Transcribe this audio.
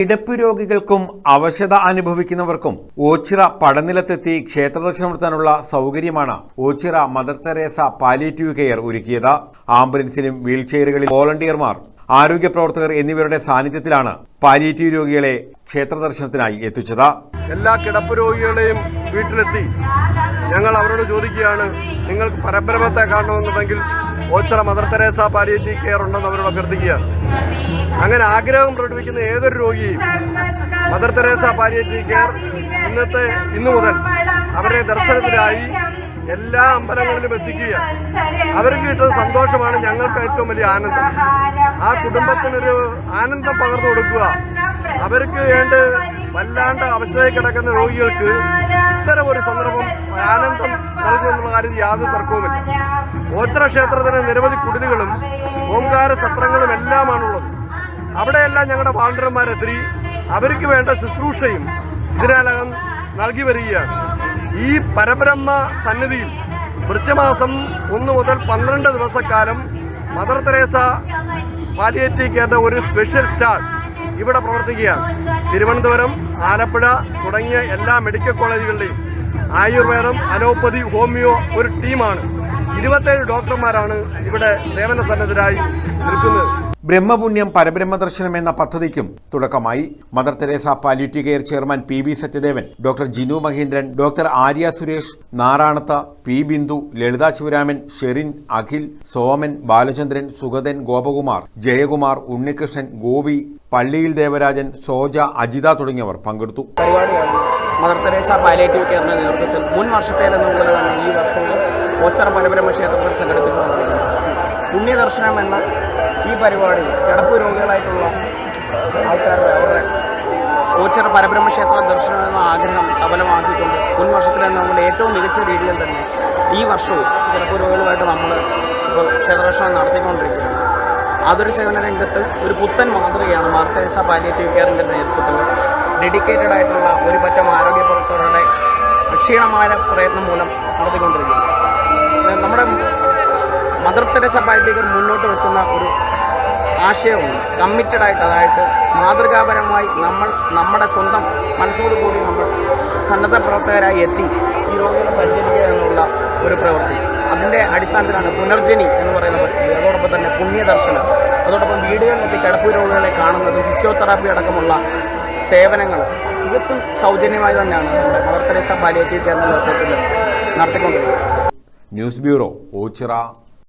കിടപ്പ് രോഗികൾക്കും അവശത അനുഭവിക്കുന്നവർക്കും ഓച്ചിറ പടനിലത്തെത്തി ക്ഷേത്രദർശനം നടത്താനുള്ള സൗകര്യമാണ് Ochira Mother Teresa palliative care ഒരുക്കിയത്. ആംബുലൻസിലും വീൽചെയറുകളിൽ വോളണ്ടിയർമാർ, ആരോഗ്യ പ്രവർത്തകർ എന്നിവരുടെ സാന്നിധ്യത്തിലാണ് പാലിയേറ്റീവ് രോഗികളെ ക്ഷേത്രദർശനത്തിനായി എത്തിച്ചത്. എല്ലാ കിടപ്പ് രോഗികളെയും വീട്ടിലെത്തി ഞങ്ങൾ അവരോട് ചോദിക്കുകയാണ്, നിങ്ങൾക്ക് പരബ്രഹ്മത്തെ കാണണമെന്നുണ്ടെങ്കിൽ Ochira Mother Teresa palliative care ഉണ്ടെന്ന് അവരോട് അഭ്യർത്ഥിക്കുകയാണ്. അങ്ങനെ ആഗ്രഹം പ്രകടിപ്പിക്കുന്ന ഏതൊരു രോഗിയും മദർ തെരേസ പാലിയേറ്റീവ് കെയർ ഇന്നു മുതൽ അവരുടെ ദർശനത്തിനായി എല്ലാ അമ്പലങ്ങളിലും എത്തിക്കുകയാണ്. അവർക്ക് കിട്ടുന്ന സന്തോഷമാണ് ഞങ്ങൾക്ക് ഏറ്റവും വലിയ ആനന്ദം. ആ കുടുംബത്തിനൊരു ആനന്ദം പകർന്നു കൊടുക്കുക. അവർക്ക് വല്ലാണ്ട് അവസ്ഥയിൽ കിടക്കുന്ന രോഗികൾക്ക് ഇത്തരം ഒരു സന്ദർഭം ആനന്ദം നൽകുമെന്നുള്ള കാര്യത്തിൽ യാതൊരു തർക്കവുമില്ല. ഓച്ചിറ ക്ഷേത്രത്തിന് നിരവധി കുടിലുകളും ഓംകാര സത്രങ്ങളും എല്ലാമാണുള്ളത്. അവിടെയെല്ലാം ഞങ്ങളുടെ വാളണ്ടിയർമാരെത്തി അവർക്ക് വേണ്ട ശുശ്രൂഷയും ഇതിനകം നൽകി വരികയാണ്. ഈ പരബ്രഹ്മ സന്നിധിയിൽ വൃശ്ചമാസം 1 മുതൽ 12 ദിവസക്കാലം മദർ തെരേസ പാലിയേറ്റീവ് കെയറിന്റെ ഒരു സ്പെഷ്യൽ സ്റ്റാൾ ഇവിടെ പ്രവർത്തിക്കുകയാണ്. തിരുവനന്തപുരം, ആലപ്പുഴ തുടങ്ങിയ എല്ലാ മെഡിക്കൽ കോളേജുകളുടെയും ആയുർവേദം, അലോപ്പതി, ഹോമിയോ ഒരു ടീമാണ്. 27 ഡോക്ടർമാരാണ് ഇവിടെ സേവന സന്നദ്ധരായി നിൽക്കുന്നത്. ബ്രഹ്മപുണ്യം പരബ്രഹ്മ ദർശനം എന്ന പദ്ധതിക്കും തുടക്കമായി. Mother Teresa palliative care chairman PB Sathyadevan, doctor Jinu Mahendran, doctor Arya Suresh, Naranath, P Bindu, Lalitha Sivaraman, Sherin, Akhil, Soman, Balachandran, Sugathan, Gopakumar, Jayakumar, Unnikrishnan, Gopi, Palliyil Devarajan, Soja, Ajitha തുടങ്ങിയവർ പങ്കെടുത്തു. മദർ തെരേസ പാലിയേറ്റീവ് കെയറിന്റെ നേതൃത്വത്തിൽ മുൻ വർഷത്തേലെന്നപോലെ തന്നെ ഈ വർഷവും ഓച്ചിറ പരബ്രഹ്മ ക്ഷേത്രത്തിൽ സംഘടിപ്പിച്ചുകൊണ്ടിരിക്കുന്നു. പുണ്യദർശനം എന്ന ഈ പരിപാടി കിടപ്പ് രോഗികളായിട്ടുള്ള ആൾക്കാരുടെ അവരുടെ ഓച്ചിറ പരബ്രഹ്മ ക്ഷേത്ര ദർശനം എന്ന ആഗ്രഹം സഫലമാക്കിക്കൊണ്ട് മുൻ വർഷത്തിലെന്നപോലെ ഏറ്റവും മികച്ച രീതിയിൽ തന്നെ ഈ വർഷവും കിടപ്പ് രോഗികളുമായിട്ട് നമ്മൾ ഇപ്പോൾ ക്ഷേത്രദർശനം നടത്തിക്കൊണ്ടിരിക്കുകയാണ്. അതൊരു സേവന രംഗത്ത് ഒരു പുത്തൻ മാതൃകയാണ് മദർ തെരേസ പാലിയേറ്റീവ് കെയറിൻ്റെ നേതൃത്വത്തിൽ ഡെഡിക്കേറ്റഡ് ആയിട്ടുള്ള ഒരു പറ്റം ആരോഗ്യ പ്രവർത്തകരുടെ അക്ഷീണമായ പ്രയത്നം മൂലം നടത്തിക്കൊണ്ടിരിക്കുന്നത്. നമ്മുടെ മദർ തെരേസ പാലിയേറ്റീവ് കെയർ മുന്നോട്ട് വെക്കുന്ന ഒരു ആശയമുണ്ട്. കമ്മിറ്റഡ് ആയിട്ട്, അതായത് മാതൃകാപരമായി നമ്മുടെ സ്വന്തം മനസ്സോടുകൂടി നമ്മൾ സന്നദ്ധ പ്രവർത്തകരായി എത്തി ഈ രോഗികളെ പരിചരിക്കുക എന്നുള്ള ഒരു പ്രവൃത്തി. അതിൻ്റെ അടിസ്ഥാനത്തിലാണ് പുനർജനി എന്ന് പറയുന്ന പദ്ധതി. അതോടൊപ്പം തന്നെ പുണ്യദർശനം, അതോടൊപ്പം വീടുകളിലെത്തി കിടപ്പ് രോഗികളെ കാണുന്നത്, ഫിസിയോതെറാപ്പി അടക്കമുള്ള സേവനങ്ങൾ ഇതൊക്കെ സൗജന്യമായി തന്നെയാണ് നമ്മുടെ മദർ തെരേസ പാലിയേറ്റീവ് കെയറിന്റെ നേതൃത്വത്തിൽ നടത്തിക്കൊണ്ടിരിക്കുന്നത്. News bureau, Ochira.